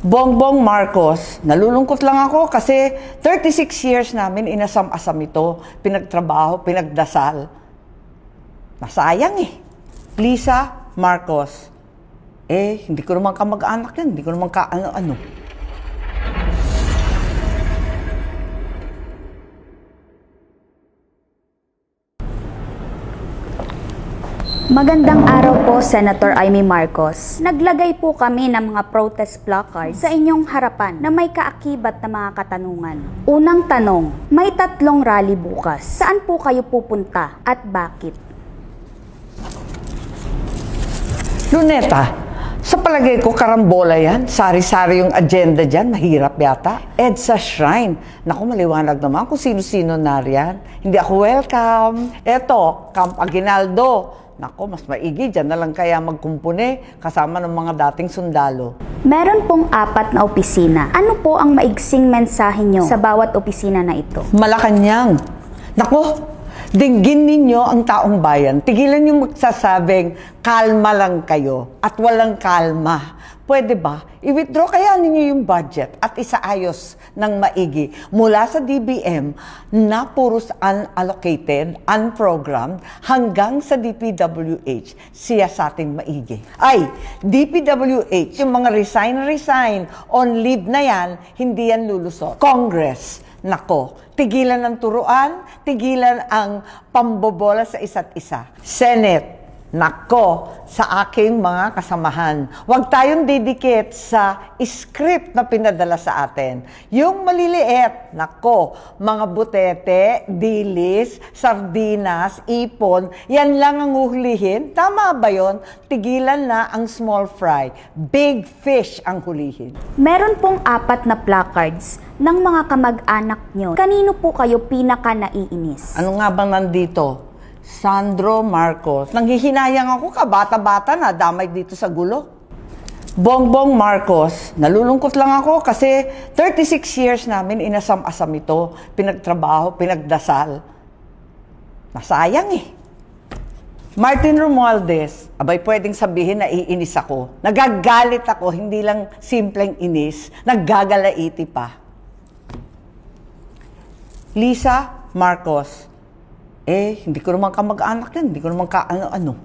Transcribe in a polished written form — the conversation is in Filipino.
Bongbong Marcos, nalulungkot lang ako kasi 36 years namin inasam-asam ito, pinagtrabaho, pinagdasal. Nasayang eh. Lisa Marcos, hindi ko naman kamag-anak yan, hindi ko naman ka-ano-ano. Magandang araw po, Senator Amy Marcos. Naglagay po kami ng mga protest placards sa inyong harapan na may kaakibat na mga katanungan. Unang tanong, may 3 rally bukas. Saan po kayo pupunta at bakit? Luneta, sa palagay ko karambola yan. Sari-sari yung agenda dyan. Mahirap yata. EDSA Shrine. Naku, maliwanag naman kung sino-sino nariyan. Hindi ako welcome. Eto, Camp Aguinaldo. Naku, mas maigi. Dyan na lang kaya magkumpune kasama ng mga dating sundalo. Meron pong 4 na opisina. Ano po ang maigsing mensahe nyo sa bawat opisina na ito? Malacanang. Naku, dinggin ninyo ang taong bayan. Tigilan yung magsasabing, kalma lang kayo at walang kalma. Pwede ba? I-withdraw kaya ninyo yung budget at isaayos ng maigi mula sa DBM na puros unallocated, unprogrammed, hanggang sa DPWH, siya sa ating maigi. Ay, DPWH, yung mga resign on leave na yan, hindi yan lulusot. Congress, nako, tigilan ang turuan, tigilan ang pambobola sa isa't isa. Senate, nako, sa aking mga kasamahan. Huwag tayong didikit sa script na pinadala sa atin. Yung maliliit, nako, mga butete, dilis, sardinas, ipon, yan lang ang hulihin. Tama ba yun? Tigilan na ang small fry. Big fish ang hulihin. Meron pong 4 na placards ng mga kamag-anak nyo. Kanino po kayo pinaka-naiinis? Ano nga bang nandito? Sandro Marcos. Nanghihinayang ako, kabata-bata na damay dito sa gulo. Bongbong Marcos, nalulungkot lang ako kasi 36 years namin inasam-asam ito, pinagtrabaho, pinagdasal. Nasayang eh. Martin Romualdez, abay pwedeng sabihin na iinis ako. Nagagalit ako, hindi lang simpleng inis, naggagalaiti pa. Lisa Marcos, hindi ko naman kamag-anak yan, hindi ko naman ka-ano-ano.